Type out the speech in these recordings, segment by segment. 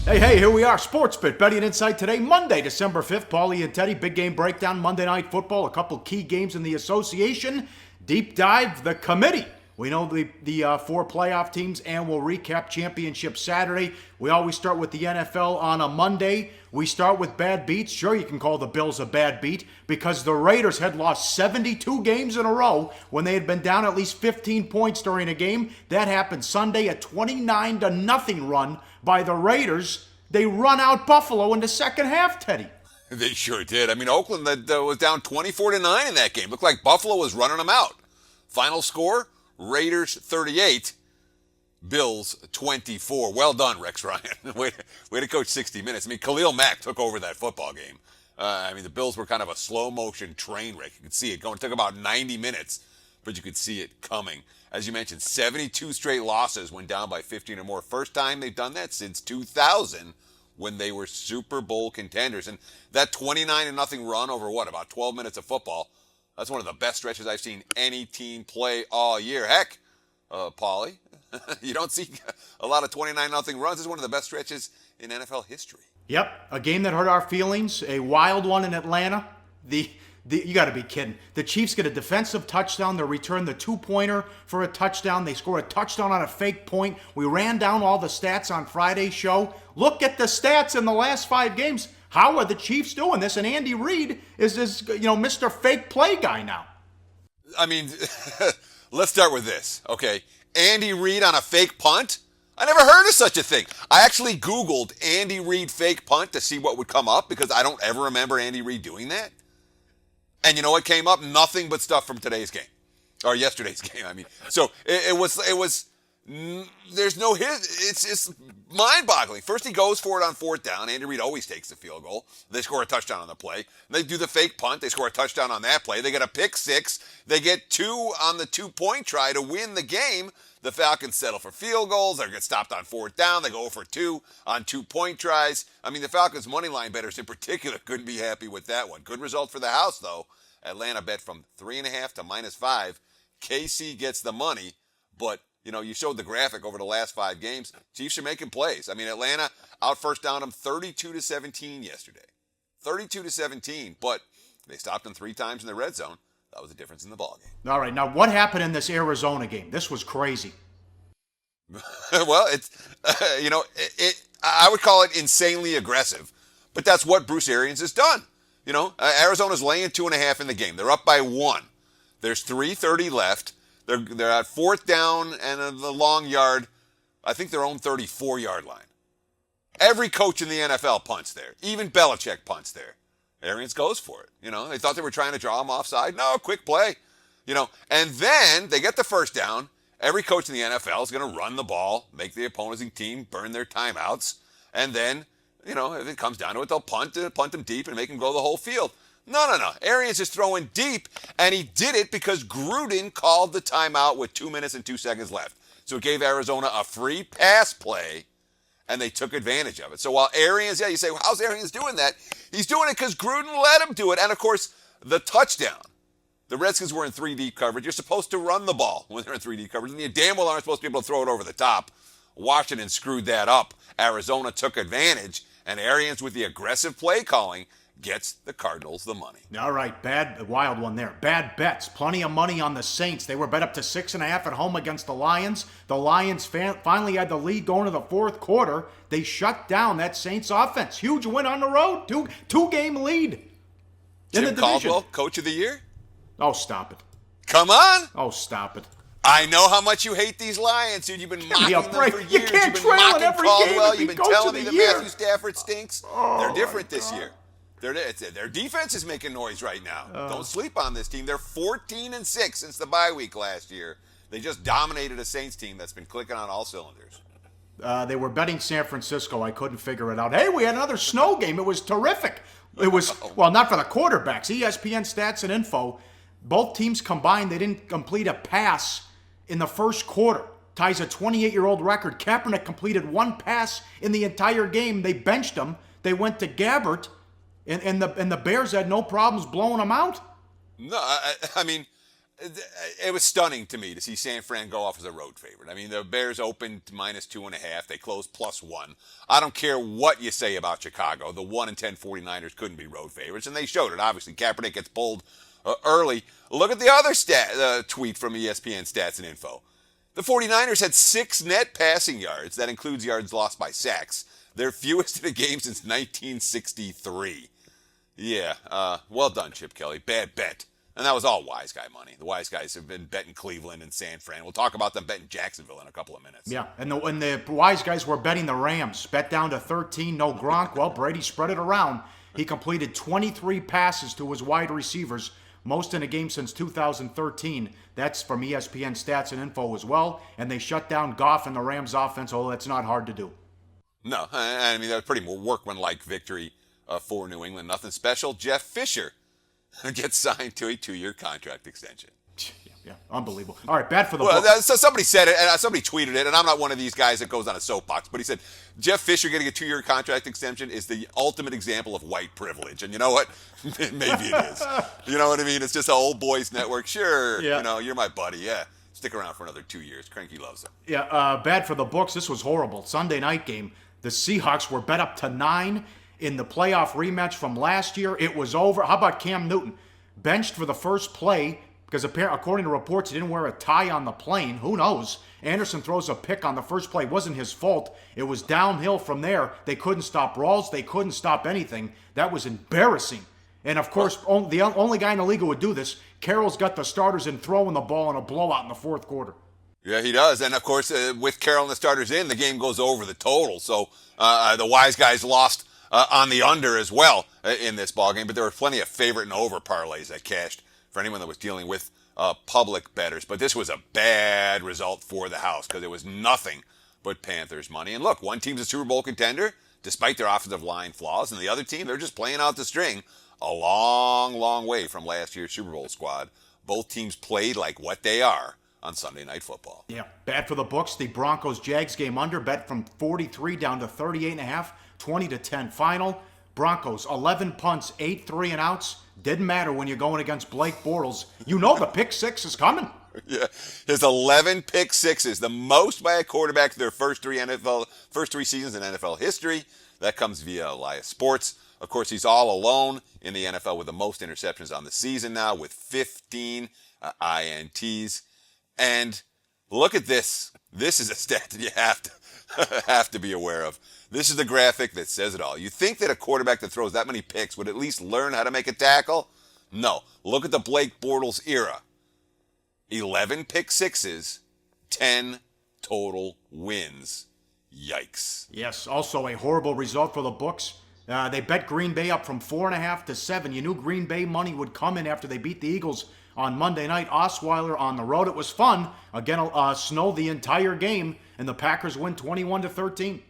Hey, here we are. Sports Bit, Betting and Insight today, Monday, December 5th. Pauly and Teddy, big game breakdown, Monday Night Football, a couple key games in the association. Deep dive, the committee. We know the four playoff teams, and we'll recap championship Saturday. We always start with the NFL on a Monday. We start with bad beats. Sure, you can call the Bills a bad beat because the Raiders had lost 72 games in a row when they had been down at least 15 points during a game. That happened Sunday, a 29-0 run by the Raiders. They run out Buffalo in the second half, Teddy. They sure did. I mean, Oakland was down 24-9 in that game. Looked like Buffalo was running them out. Final score, Raiders 38, Bills 24. Well done, Rex Ryan. way to coach 60 minutes. I mean, Khalil Mack took over that football game. The Bills were kind of a slow-motion train wreck. You could see it going. It took about 90 minutes, but you could see it coming. As you mentioned, 72 straight losses when down by 15 or more. First time they've done that since 2000 when they were Super Bowl contenders. And that 29-0 run over, about 12 minutes of football, that's one of the best stretches I've seen any team play all year. Heck, Pauly, you don't see a lot of 29-0 runs. It's one of the best stretches in NFL history. Yep, a game that hurt our feelings, a wild one in Atlanta. You got to be kidding. The Chiefs get a defensive touchdown. They return the two-pointer for a touchdown. They score a touchdown on a fake point. We ran down all the stats on Friday's show. Look at the stats in the last 5 games. How are the Chiefs doing this? And Andy Reid is this, Mr. Fake Play guy now. I mean, let's start with this, okay? Andy Reid on a fake punt? I never heard of such a thing. I actually Googled Andy Reid fake punt to see what would come up because I don't ever remember Andy Reid doing that. And you know what came up? Nothing but stuff from today's game. Or yesterday's game, I mean. So it was there's no hit. It's mind-boggling. First he goes for it on 4th down. Andy Reid always takes the field goal. They score a touchdown on the play. They do the fake punt. They score a touchdown on that play. They get a pick 6. They get 2 on the 2-point try to win the game. The Falcons settle for field goals. They get stopped on 4th down. They go for 2 on 2-point tries. I mean, the Falcons' money line bettors in particular couldn't be happy with that one. Good result for the house, though. Atlanta bet from 3.5 to -5. KC gets the money, but you showed the graphic over the last 5 games. Chiefs are making plays. I mean, Atlanta out first down them 32-17 yesterday. 32-17, but they stopped them 3 times in the red zone. That was the difference in the ballgame. All right, now what happened in this Arizona game? This was crazy. Well, it's I would call it insanely aggressive, but that's what Bruce Arians has done. Arizona's laying 2.5 in the game. They're up by 1. There's 3:30 left. They're at 4th down and the long yard. I think their own 34-yard line. Every coach in the NFL punts there. Even Belichick punts there. Arians goes for it. They thought they were trying to draw him offside. No, quick play. And then they get the first down. Every coach in the NFL is going to run the ball, make the opposing team burn their timeouts, and then, if it comes down to it, they'll punt them deep and make them go the whole field. No. Arians is throwing deep, and he did it because Gruden called the timeout with 2 minutes and 2 seconds left. So it gave Arizona a free pass play, and they took advantage of it. So while Arians, you say, well, how's Arians doing that? He's doing it because Gruden let him do it. And, of course, the touchdown. The Redskins were in 3-deep coverage. You're supposed to run the ball when they're in 3-deep coverage, and you damn well aren't supposed to be able to throw it over the top. Washington screwed that up. Arizona took advantage, and Arians with the aggressive play calling gets the Cardinals the money. All right, wild one there. Bad bets. Plenty of money on the Saints. They were bet up to 6.5 at home against the Lions. The Lions finally had the lead going to the 4th quarter. They shut down that Saints offense. Huge win on the road. Two-game lead in the division. Caldwell, Coach of the Year? Oh, stop it. Come on. Oh, stop it. I know how much you hate these Lions, dude. You've been mocking them for years. You can't You've been trail in mocking every Caldwell. game. You've been telling me that Matthew Stafford stinks. They're different this year. Their defense is making noise right now. Don't sleep on this team. They're 14-6 since the bye week last year. They just dominated a Saints team that's been clicking on all cylinders. They were betting San Francisco. I couldn't figure it out. Hey, we had another snow game. It was terrific. It was, well, not for the quarterbacks. ESPN stats and info. Both teams combined, they didn't complete a pass in the first quarter. Ties a 28-year-old record. Kaepernick completed 1 pass in the entire game. They benched him. They went to Gabbert, and the Bears had no problems blowing him out. No, I mean, it was stunning to me to see San Fran go off as a road favorite. I mean, the Bears opened -2.5. They closed +1. I don't care what you say about Chicago. The 1-10 49ers couldn't be road favorites, and they showed it. Obviously, Kaepernick gets pulled early. Look at the other tweet from ESPN Stats and Info. The 49ers had 6 net passing yards. That includes yards lost by sacks. Their fewest in a game since 1963. Yeah, well done, Chip Kelly. Bad bet. And that was all wise guy money. The wise guys have been betting Cleveland and San Fran. We'll talk about them betting Jacksonville in a couple of minutes. Yeah, and the wise guys were betting the Rams. Bet down to 13, no Gronk. Well, Brady spread it around. He completed 23 passes to his wide receivers, most in a game since 2013. That's from ESPN Stats and Info as well. And they shut down Goff and the Rams offense, although that's not hard to do. No, I mean, that was pretty workmanlike victory for New England. Nothing special. Jeff Fisher gets signed to a 2-year contract extension. Yeah, unbelievable. All right, bad for the Well, so somebody said it, and somebody tweeted it, and I'm not one of these guys that goes on a soapbox, but he said, Jeff Fisher getting a 2-year contract extension is the ultimate example of white privilege. And you know what? Maybe it is. You know what I mean? It's just an old boys network. Sure, yeah. You know, you're my buddy. Yeah, stick around for another 2 years. Cranky loves him. Yeah, bad for the books. This was horrible. Sunday night game. The Seahawks were bet up to 9 in the playoff rematch from last year. It was over. How about Cam Newton? Benched for the first play because according to reports, he didn't wear a tie on the plane. Who knows? Anderson throws a pick on the first play. It wasn't his fault. It was downhill from there. They couldn't stop Rawls. They couldn't stop anything. That was embarrassing. And, of course, the only guy in the league who would do this, Carroll's got the starters in throwing the ball in a blowout in the fourth quarter. Yeah, he does. And, of course, with Carroll and the starters in, the game goes over the total. So the wise guys lost on the under as well in this ballgame. But there were plenty of favorite and over parlays that cashed for anyone that was dealing with public bettors. But this was a bad result for the house because it was nothing but Panthers money. And look, one team's a Super Bowl contender despite their offensive line flaws. And the other team, they're just playing out the string a long, long way from last year's Super Bowl squad. Both teams played like what they are on Sunday Night Football. Yeah, bad for the books. The Broncos-Jags game under, bet from 43 down to 38.5, 20-10 final. Broncos, 11 punts, 8 3-and-outs. Didn't matter when you're going against Blake Bortles. You know the pick six is coming. Yeah, his 11 pick sixes, the most by a quarterback their first three seasons in NFL history. That comes via Elias Sports. Of course, he's all alone in the NFL with the most interceptions on the season now, with 15 INTs. And look at this. This is a stat that you have to be aware of. This is the graphic that says it all. You think that a quarterback that throws that many picks would at least learn how to make a tackle? No. Look at the Blake Bortles era. 11 pick sixes, 10 total wins. Yikes. Yes, also a horrible result for the books. They bet Green Bay up from 4.5 to 7. You knew Green Bay money would come in after they beat the Eagles on Monday night. Osweiler on the road. It was fun. Again, snow the entire game, and the Packers win 21-13.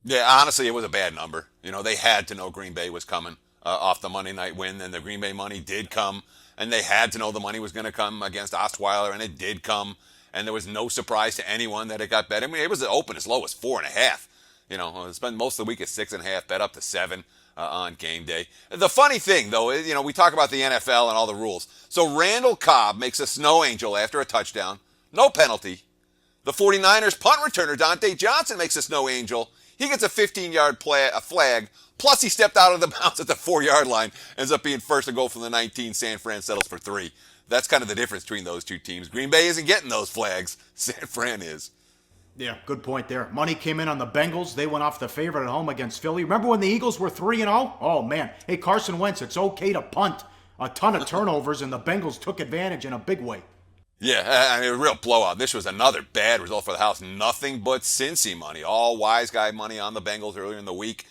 Yeah, honestly, it was a bad number. You know, they had to know Green Bay was coming off the Monday night win, and the Green Bay money did come, and they had to know the money was going to come against Osweiler, and it did come, and there was no surprise to anyone that it got bet. I mean, it was open as low as 4.5. You know, spent most of the week at 6.5, bet up to 7 on game day. The funny thing, though, is, you know, we talk about the NFL and all the rules. So Randall Cobb makes a snow angel after a touchdown. No penalty. The 49ers punt returner, Dante Johnson, makes a snow angel. He gets a 15-yard flag, plus he stepped out of the bounds at the 4-yard line, ends up being first to go from the 19. San Fran settles for 3. That's kind of the difference between those two teams. Green Bay isn't getting those flags. San Fran is. Yeah, good point there. Money came in on the Bengals. They went off the favorite at home against Philly. Remember when the Eagles were 3-0? Oh, man. Hey, Carson Wentz, it's okay to punt. A ton of turnovers, and the Bengals took advantage in a big way. Yeah, I mean, a real blowout. This was another bad result for the house. Nothing but Cincy money. All wise guy money on the Bengals earlier in the week.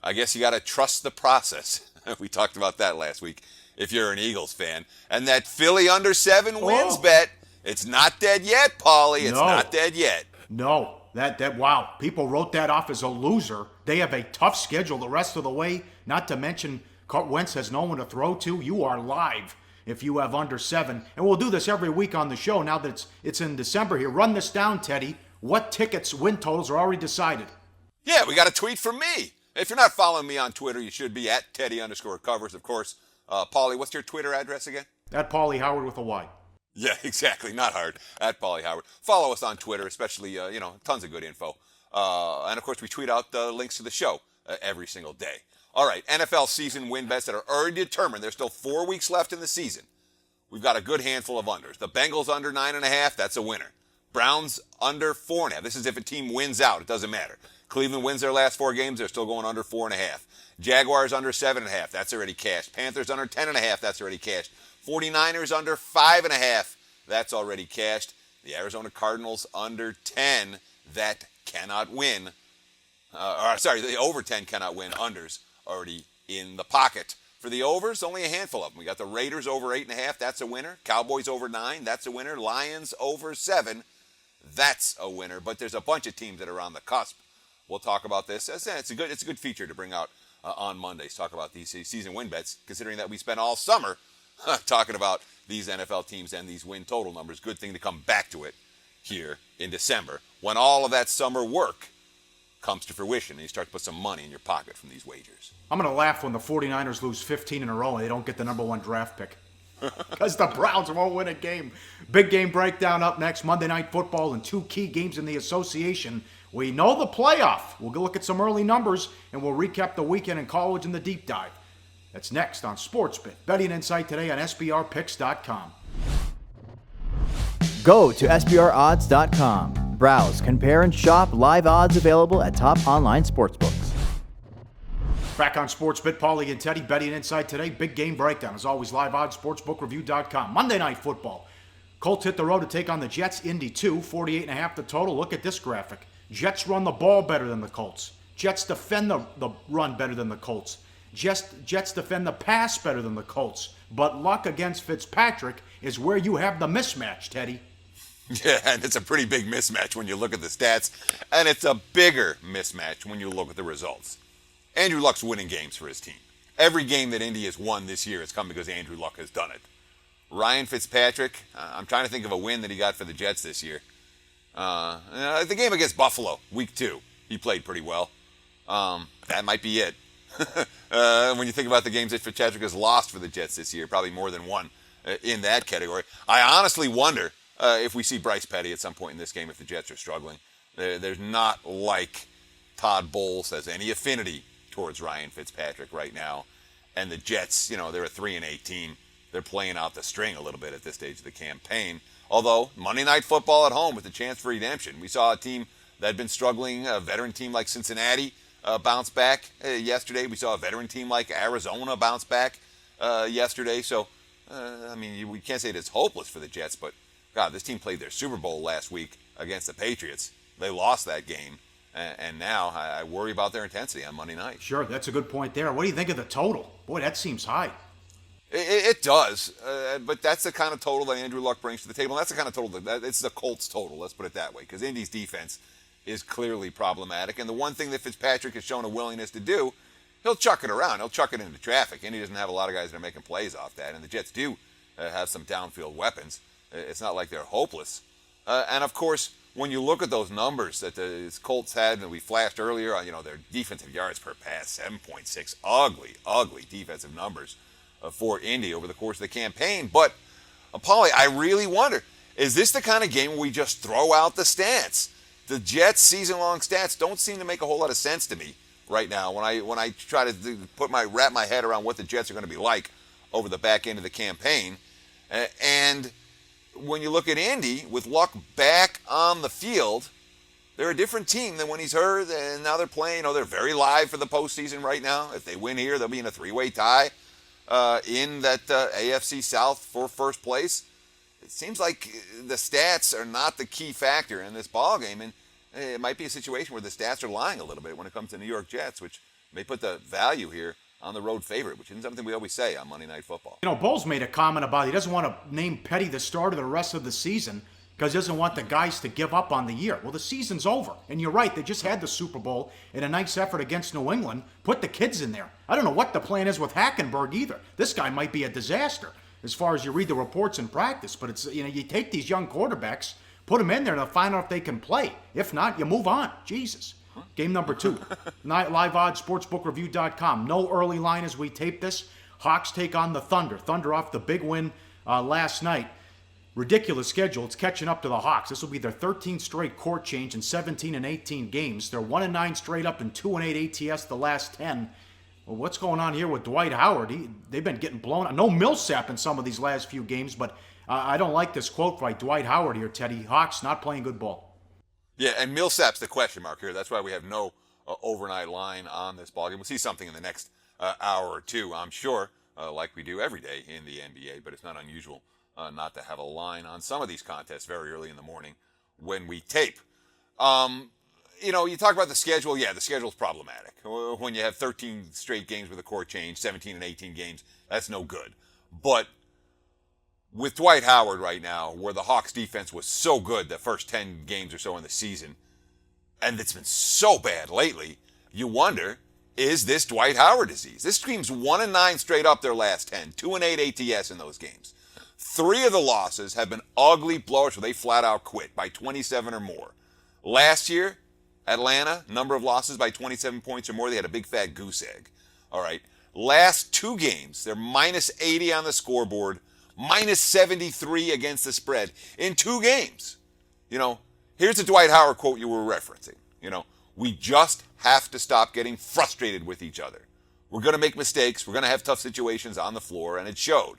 I guess you got to trust the process. We talked about that last week if you're an Eagles fan. And that Philly under 7 wins bet, it's not dead yet, Pauly. It's not dead yet. No, wow. People wrote that off as a loser. They have a tough schedule the rest of the way. Not to mention, Wentz has no one to throw to. You are live if you have under 7. And we'll do this every week on the show now that it's in December here. Run this down, Teddy. What tickets, win totals are already decided? Yeah, we got a tweet from me. If you're not following me on Twitter, you should be at Teddy_covers, of course. Pauly, what's your Twitter address again? At Pauly Howard with a Y. Yeah, exactly. Not hard. At Pauly Howard. Follow us on Twitter, especially, tons of good info. And of course, we tweet out the links to the show every single day. All right, NFL season win bets that are already determined. There's still 4 weeks left in the season. We've got a good handful of unders. The Bengals under 9.5, that's a winner. Browns under 4.5. This is if a team wins out. It doesn't matter. Cleveland wins their last 4 games. They're still going under 4.5. Jaguars under 7.5. That's already cashed. Panthers under 10.5. That's already cashed. 49ers under 5.5. That's already cashed. The Arizona Cardinals under 10. That cannot win. The over 10 cannot win. Unders already in the pocket. For the overs, only a handful of them. We got the Raiders over 8.5. That's a winner. Cowboys over 9. That's a winner. Lions over 7. That's a winner. But there's a bunch of teams that are on the cusp. We'll talk about this. It's a good feature to bring out on Mondays. Talk about these season win bets, considering that we spent all summer talking about these NFL teams and these win total numbers. Good thing to come back to it here in December when all of that summer work comes to fruition and you start to put some money in your pocket from these wagers. I'm going to laugh when the 49ers lose 15 in a row and they don't get the number 1 draft pick. Because the Browns won't win a game. Big game breakdown up next. Monday Night Football and 2 key games in the association. We know the playoff. We'll go look at some early numbers and we'll recap the weekend in college in the deep dive. That's next on SportsBit. Betting Insight today on SBRpicks.com. Go to SBRodds.com. Browse, compare, and shop live odds available at top online sportsbooks. Back on SportsBit, Pauly and Teddy, Betting Insight today. Big game breakdown. As always, live odds, sportsbookreview.com. Monday Night Football. Colts hit the road to take on the Jets. Indy 2, 48.5 the total. Look at this graphic. Jets run the ball better than the Colts. Jets defend the run better than the Colts. Jets defend the pass better than the Colts. But luck against Fitzpatrick is where you have the mismatch, Teddy. Yeah, and it's a pretty big mismatch when you look at the stats, and it's a bigger mismatch when you look at the results. Andrew Luck's winning games for his team. Every game that Indy has won this year has come because Andrew Luck has done it. Ryan Fitzpatrick, I'm trying to think of a win that he got for the Jets this year. The game against Buffalo, week 2, he played pretty well. That might be it. When you think about the games that Fitzpatrick has lost for the Jets this year, probably more than one in that category. I honestly wonder if we see Bryce Petty at some point in this game if the Jets are struggling. There's not like Todd Bowles has any affinity towards Ryan Fitzpatrick right now. And the Jets, they're a 3-18. They're playing out the string a little bit at this stage of the campaign. Although, Monday Night Football at home with a chance for redemption. We saw a team that had been struggling, a veteran team like Cincinnati, bounce back yesterday. We saw a veteran team like Arizona bounce back yesterday. So, we can't say that it's hopeless for the Jets, but God, this team played their Super Bowl last week against the Patriots. They lost that game, and now I worry about their intensity on Monday night. Sure, that's a good point there. What do you think of the total? Boy, that seems high. It does, but that's the kind of total that Andrew Luck brings to the table. And that's the kind of total it's the Colts total, let's put it that way, because Indy's defense is clearly problematic. And the one thing that Fitzpatrick has shown a willingness to do, he'll chuck it around. He'll chuck it into traffic. Indy doesn't have a lot of guys that are making plays off that, and the Jets do have some downfield weapons. It's not like they're hopeless. And, of course, when you look at those numbers that the Colts had, and we flashed earlier, their defensive yards per pass, 7.6, ugly defensive numbers for Indy over the course of the campaign. But, Pauly, I really wonder, is this the kind of game where we just throw out the stats? The Jets' season-long stats don't seem to make a whole lot of sense to me right now when I try to wrap my head around what the Jets are going to be like over the back end of the campaign. And when you look at Indy, with Luck back on the field, they're a different team than when he's hurt, and now they're playing. They're very live for the postseason right now. If they win here, they'll be in a 3-way tie in that AFC South for first place. It seems like the stats are not the key factor in this ballgame, and it might be a situation where the stats are lying a little bit when it comes to New York Jets, which may put the value here on the road favorite, which isn't something we always say on Monday Night Football. Bowles made a comment about he doesn't want to name Petty the starter the rest of the season because he doesn't want the guys to give up on the year. Well, the season's over. And you're right, they just had the Super Bowl in a nice effort against New England. Put the kids in there. I don't know what the plan is with Hackenberg either. This guy might be a disaster as far as you read the reports in practice. But it's you take these young quarterbacks, put them in there to find out if they can play. If not, you move on. Jesus. Game number 2. Live odds, sportsbookreview.com. No early line as we tape this. Hawks take on the Thunder. Thunder off the big win last night. ridiculous schedule. It's catching up to the Hawks. This will be their 13th straight court change in 17 and 18 games. They're 1-9 straight up and 2-8 ATS the last 10. Well, what's going on here with Dwight Howard? They've been getting blown out. No Millsap in some of these last few games, but I don't like this quote by Dwight Howard here, Teddy. Hawks not playing good ball. Yeah, and Millsap's the question mark here. That's why we have no overnight line on this ballgame. We'll see something in the next hour or two, I'm sure, like we do every day in the NBA, but it's not unusual not to have a line on some of these contests very early in the morning when we tape. You talk about the schedule. Yeah, the schedule's problematic. When you have 13 straight games with a court change, 17 and 18 games, that's no good. But with Dwight Howard right now, where the Hawks defense was so good the first 10 games or so in the season, and it's been so bad lately, you wonder, is this Dwight Howard disease? This team's 1-9 straight up their last 10, 2-8 ATS in those games. 3 of the losses have been ugly blowers where they flat out quit by 27 or more. Last year, Atlanta, number of losses by 27 points or more, they had a big fat goose egg. All right. Last 2 games, they're minus 80 on the scoreboard, minus 73 against the spread in 2 games. Here's the Dwight Howard quote you were referencing. We just have to stop getting frustrated with each other. We're going to make mistakes. We're going to have tough situations on the floor, and it showed.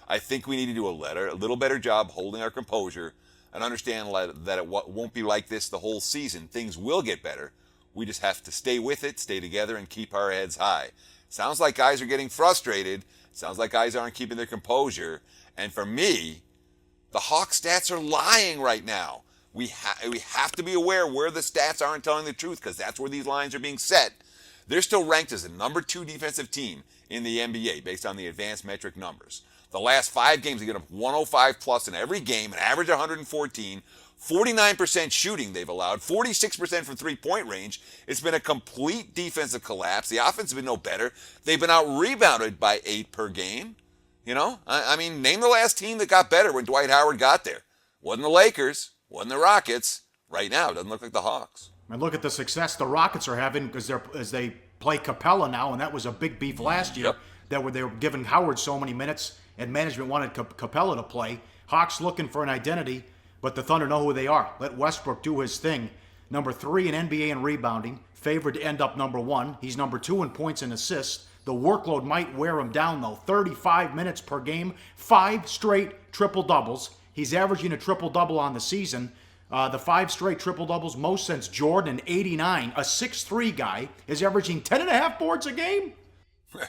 I think we need to do a little better job holding our composure and understand that it won't be like this the whole season. Things will get better. We just have to stay with it, stay together, and keep our heads high. Sounds like guys are getting frustrated. Sounds like guys aren't keeping their composure. And for me, the Hawks stats are lying right now. We have to be aware where the stats aren't telling the truth, because that's where these lines are being set. They're still ranked as the number 2 defensive team in the NBA based on the advanced metric numbers. The last 5 games, they get up 105 plus in every game, an average 114, 49% shooting they've allowed, 46% from three-point range. It's been a complete defensive collapse. The offense has been no better. They've been out-rebounded by 8 per game. Name the last team that got better when Dwight Howard got there. Wasn't the Lakers, wasn't the Rockets. Right now, it doesn't look like the Hawks. And look at the success the Rockets are having as they play Capella now, and that was a big beef last year. Yep. They were giving Howard so many minutes, and management wanted Capella to play. Hawks looking for an identity, but the Thunder know who they are. Let Westbrook do his thing. Number 3 in NBA in rebounding, favored to end up number 1. He's number 2 in points and assists. The workload might wear him down, though. 35 minutes per game, 5 straight triple-doubles. He's averaging a triple-double on the season. The 5 straight triple-doubles, most since Jordan in 89. A 6'3" guy is averaging 10.5 boards a game.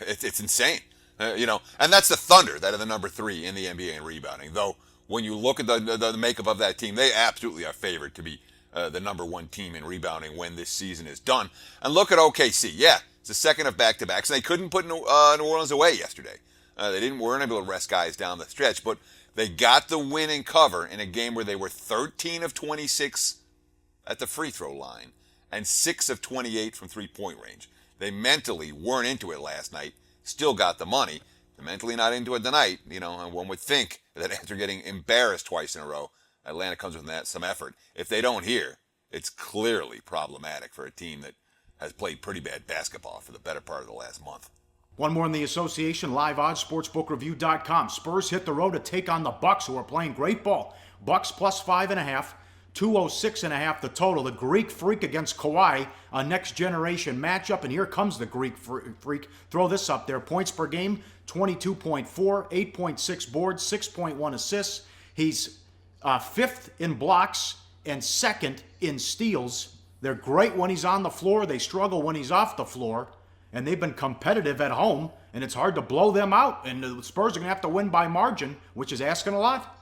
It's insane. And that's the Thunder that are the number 3 in the NBA in rebounding. Though, when you look at the makeup of that team, they absolutely are favored to be the number 1 team in rebounding when this season is done. And look at OKC. Yeah, it's the second of back-to-backs. They couldn't put New Orleans away yesterday. They weren't able to rest guys down the stretch, but they got the win and cover in a game where they were 13 of 26 at the free throw line and 6 of 28 from three-point range. They mentally weren't into it last night, still got the money. They're mentally not into it tonight, and one would think that after getting embarrassed twice in a row, Atlanta comes with some effort. If they don't here, it's clearly problematic for a team that has played pretty bad basketball for the better part of the last month. One more in the association, live odds, sportsbookreview.com. Spurs hit the road to take on the Bucks, who are playing great ball. Bucks plus 5.5, 206.5 the total. The Greek Freak against Kawhi, a next generation matchup, and here comes the Greek Freak. Throw this up there. Points per game, 22.4, 8.6 boards, 6.1 assists. He's 5th in blocks and 2nd in steals. They're great when he's on the floor. They struggle when he's off the floor. And they've been competitive at home, and it's hard to blow them out. And the Spurs are going to have to win by margin, which is asking a lot.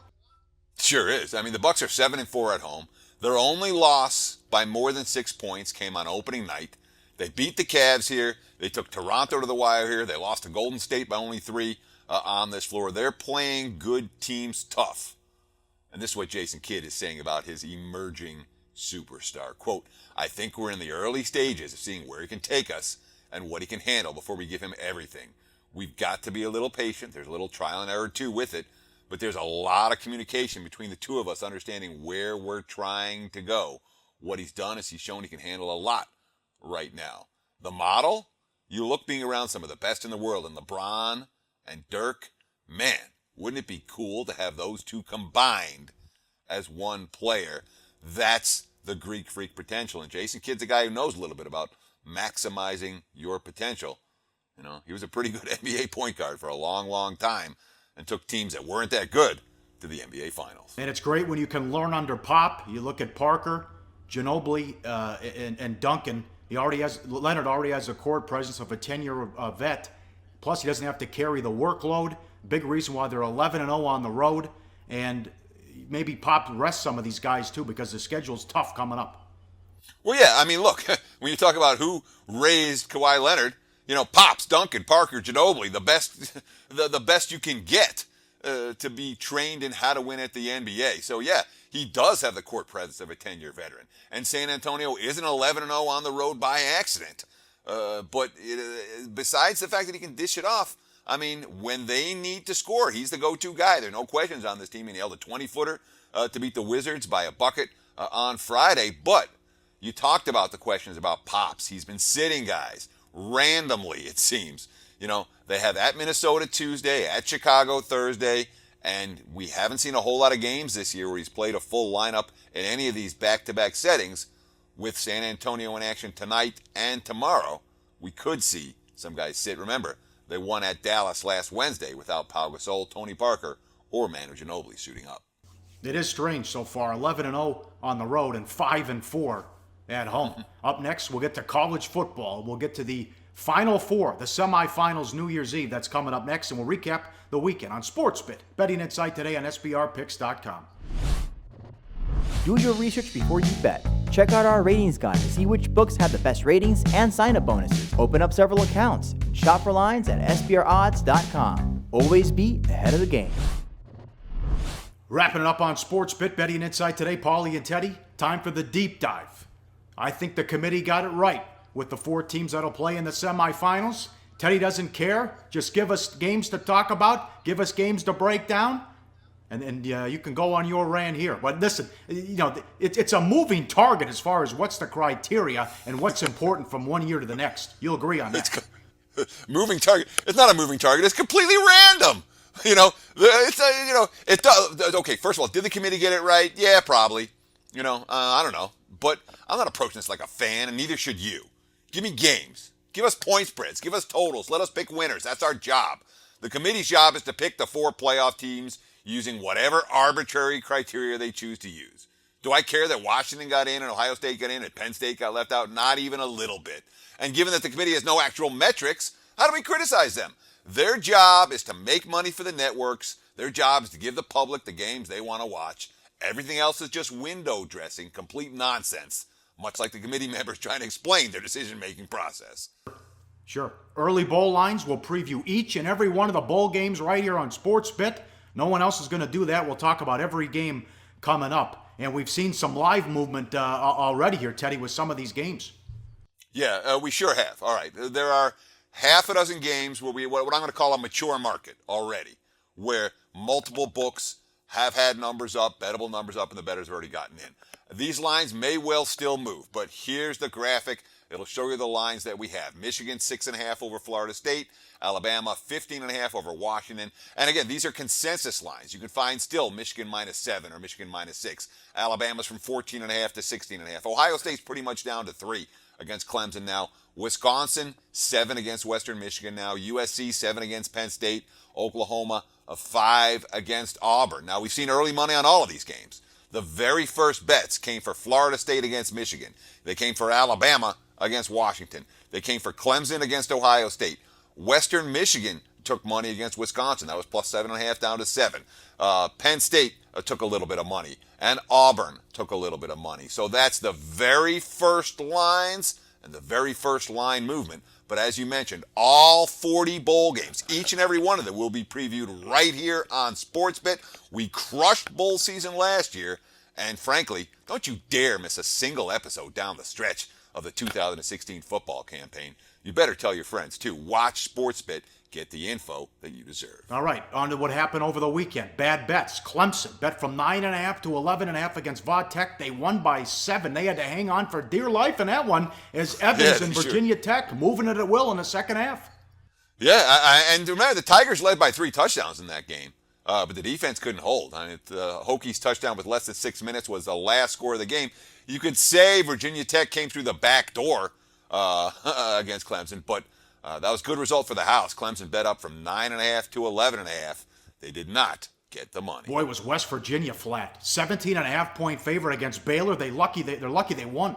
Sure is. The Bucks are 7-4 at home. Their only loss by more than 6 points came on opening night. They beat the Cavs here. They took Toronto to the wire here. They lost to Golden State by only 3 on this floor. They're playing good teams tough. And this is what Jason Kidd is saying about his emerging superstar. Quote, I think we're in the early stages of seeing where he can take us and what he can handle before we give him everything. We've got to be a little patient. There's a little trial and error too with it, but there's a lot of communication between the two of us understanding where we're trying to go. What he's done is he's shown he can handle a lot right now. The model, you look being around some of the best in the world, and LeBron and Dirk, man, Wouldn't it be cool to have those two combined as one player? That's the Greek Freak potential. And Jason Kidd's a guy who knows a little bit about maximizing your potential. You know, he was a pretty good NBA point guard for a long, long time and took teams that weren't that good to the NBA Finals. And it's great when you can learn under Pop. You look at Parker, Ginobili, and Duncan. Leonard already has a court presence of a 10-year vet. Plus, he doesn't have to carry the workload. Big reason why they're 11-0 on the road. And maybe Pop rests some of these guys, too, because the schedule's tough coming up. Well, yeah, I mean, look, when you talk about who raised Kawhi Leonard, you know, Pops, Duncan, Parker, Ginobili, the best you can get to be trained in how to win at the NBA. So, yeah, he does have the court presence of a 10-year veteran. And San Antonio isn't 11-0 on the road by accident. Besides the fact that he can dish it off, I mean, when they need to score, he's the go-to guy. There are no questions on this team. He nailed a 20-footer to beat the Wizards by a bucket on Friday. But you talked about the questions about Pops. He's been sitting guys randomly, it seems. You know, they have at Minnesota Tuesday, at Chicago Thursday, and we haven't seen a whole lot of games this year where he's played a full lineup in any of these back-to-back settings. With San Antonio in action tonight and tomorrow, we could see some guys sit. Remember, they won at Dallas last Wednesday without Pau Gasol, Tony Parker, or Manu Ginobili suiting up. It is strange so far. 11-0 on the road and 5-4 at home. Up next, we'll get to college football. We'll get to the Final Four, the semifinals, New Year's Eve. That's coming up next, and we'll recap the weekend on SportsBit. Betting Insight today on SBRPicks.com. Do your research before you bet. Check out our ratings guide to see which books have the best ratings and sign-up bonuses. Open up several accounts. Shop for lines at SBRodds.com. Always be ahead of the game. Wrapping it up on SportsBit, Betting Insight today, Pauly and Teddy. Time for the deep dive. I think the committee got it right with the 4 teams that'll play in the semifinals. Teddy doesn't care. Just give us games to talk about. Give us games to break down. And you can go on your rant here. But listen, you know, it's a moving target as far as what's the criteria and what's important from one year to the next. You'll agree on that. Moving target. It's not a moving target. It's completely random. You know, it does. Okay, first of all, did the committee get it right? Yeah, probably. You know, I don't know. But I'm not approaching this like a fan, and neither should you. Give me games. Give us point spreads. Give us totals. Let us pick winners. That's our job. The committee's job is to pick the 4 playoff teams using whatever arbitrary criteria they choose to use. Do I care that Washington got in and Ohio State got in and Penn State got left out? Not even a little bit. And given that the committee has no actual metrics, how do we criticize them? Their job is to make money for the networks. Their job is to give the public the games they want to watch. Everything else is just window dressing, complete nonsense, much like the committee members trying to explain their decision-making process. Sure. Early bowl lines, we'll preview each and every one of the bowl games right here on SportsBit. No one else is going to do that. We'll talk about every game coming up. And we've seen some live movement already here, Teddy, with some of these games. Yeah, we sure have. All right. There are half a dozen games where what I'm going to call a mature market already, where multiple books have had numbers up, bettable numbers up, and the bettors have already gotten in. These lines may well still move, but here's the graphic. It'll show you the lines that we have. Michigan, 6.5 over Florida State. Alabama, 15.5 over Washington. And again, these are consensus lines. You can find still Michigan -7 or Michigan -6. Alabama's from 14.5 to 16.5. Ohio State's pretty much down to 3 against Clemson now. Wisconsin, 7 against Western Michigan now. USC, 7 against Penn State. Oklahoma, 5 against Auburn. Now, we've seen early money on all of these games. The very first bets came for Florida State against Michigan. They came for Alabama against Washington. They came for Clemson against Ohio State. Western Michigan took money against Wisconsin. That was +7.5 down to 7. Penn State took a little bit of money. And Auburn took a little bit of money. So that's the very first lines and the very first line movement. But as you mentioned, all 40 bowl games, each and every one of them will be previewed right here on SportsBit. We crushed bowl season last year. And frankly, don't you dare miss a single episode down the stretch of the 2016 football campaign. You better tell your friends, too. Watch SportsBit. Get the info that you deserve. All right, on to what happened over the weekend. Bad bets. Clemson bet from 9.5 to 11.5 against Tech. They won by 7. They had to hang on for dear life in that one as Evans and Virginia Tech moving it at will in the second half. Yeah, and remember, the Tigers led by 3 touchdowns in that game. but the defense couldn't hold. I mean, the Hokies' touchdown with less than 6 minutes was the last score of the game. You could say Virginia Tech came through the back door against Clemson, but that was a good result for the house. Clemson bet up from 9.5 to 11.5. They did not get the money. Boy, was West Virginia flat. 17.5-point favorite against Baylor. They're lucky they won.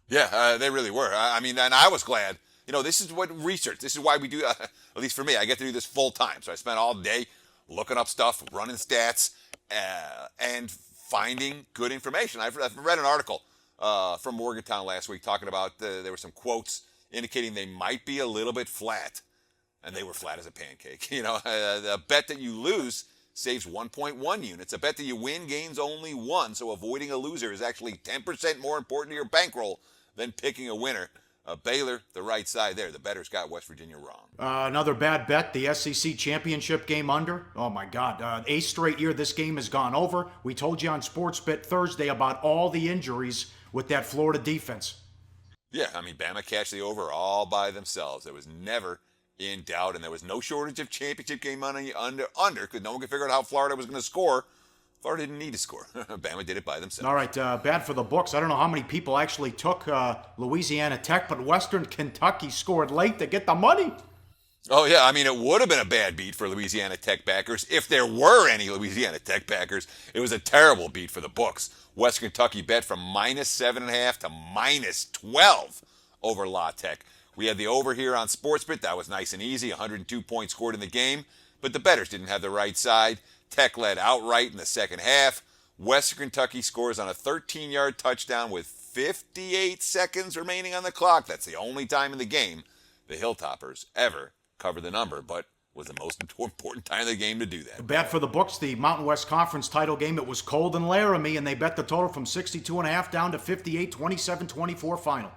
Yeah, they really were. I mean, and I was glad. You know, this is what research. This is why we do, at least for me, I get to do this full time. So I spent all day looking up stuff, running stats, and finding good information. I've read an article from Morgantown last week talking about there were some quotes indicating they might be a little bit flat, and they were flat as a pancake. You know, a bet that you lose saves 1.1 units. A bet that you win gains only 1, so avoiding a loser is actually 10% more important to your bankroll than picking a winner. Baylor, the right side there. The bettors got West Virginia wrong. Another bad bet, the SEC championship game under. Oh, my God. 8th straight year this game has gone over. We told you on SportsBet Thursday about all the injuries with that Florida defense. Yeah, I mean, Bama cashed the over all by themselves. There was never in doubt, and there was no shortage of championship game money under because no one could figure out how Florida was going to score. Florida didn't need to score. Bama did it by themselves. All right, bad for the books. I don't know how many people actually took Louisiana Tech, but Western Kentucky scored late to get the money. Oh, yeah. I mean, it would have been a bad beat for Louisiana Tech backers if there were any Louisiana Tech backers. It was a terrible beat for the books. Western Kentucky bet from -7.5 to -12 over La Tech. We had the over here on SportsBet. That was nice and easy. 102 points scored in the game, but the bettors didn't have the right side. Tech led outright in the second half. Western Kentucky scores on a 13-yard touchdown with 58 seconds remaining on the clock. That's the only time in the game the Hilltoppers ever cover the number, but was the most important time of the game to do that. Bad for the books, the Mountain West Conference title game. It was cold in Laramie, and they bet the total from 62.5 down to 58, 27-24 final.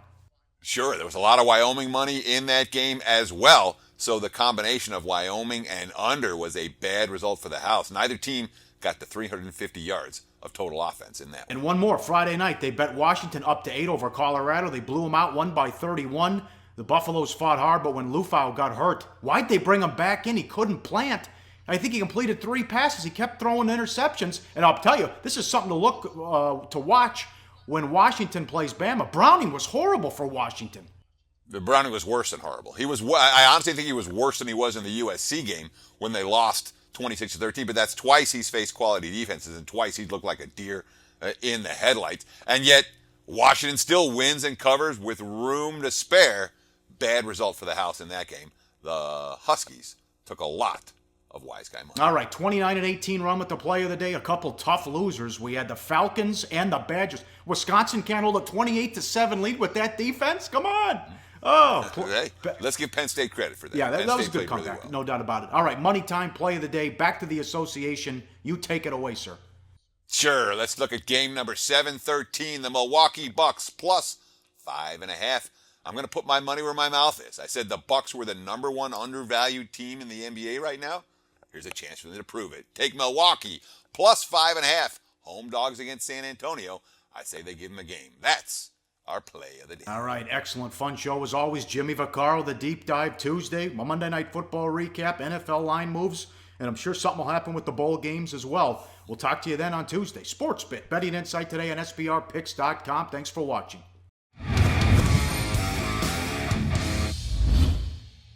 Sure, there was a lot of Wyoming money in that game as well. So the combination of Wyoming and under was a bad result for the house. Neither team got to 350 yards of total offense in that one. And one more, Friday night, they bet Washington up to 8 over Colorado. They blew them out, won by 31. The Buffaloes fought hard, but when Lufau got hurt, why'd they bring him back in? He couldn't plant. I think he completed 3 passes. He kept throwing interceptions. And I'll tell you, this is something to watch when Washington plays Bama. Browning was horrible for Washington. The Browning was worse than horrible. I honestly think he was worse than he was in the USC game when they lost 26-13, but that's twice he's faced quality defenses, and twice he's looked like a deer in the headlights. And yet, Washington still wins and covers with room to spare. Bad result for the house in that game. The Huskies took a lot of wise guy money. All right, 29-18 run with the play of the day. A couple tough losers. We had the Falcons and the Badgers. Wisconsin can't hold a 28-7 lead with that defense? Come on. Oh, hey, let's give Penn State credit for that. Yeah, that was a good really comeback. well. No doubt about it. All right, money time, play of the day. Back to the association. You take it away, sir. Sure, let's look at game number 713, the Milwaukee Bucks plus 5.5. I'm going to put my money where my mouth is. I said the Bucks were the number 1 undervalued team in the NBA right now. Here's a chance for them to prove it. Take Milwaukee plus 5.5. Home dogs against San Antonio. I say they give them a game. That's our play of the day. All right, excellent. Fun show as always. Jimmy Vaccaro, the Deep Dive Tuesday, Monday Night Football recap, NFL line moves, and I'm sure something will happen with the bowl games as well. We'll talk to you then on Tuesday. SportsBet, betting insight today on SBRpicks.com. Thanks for watching.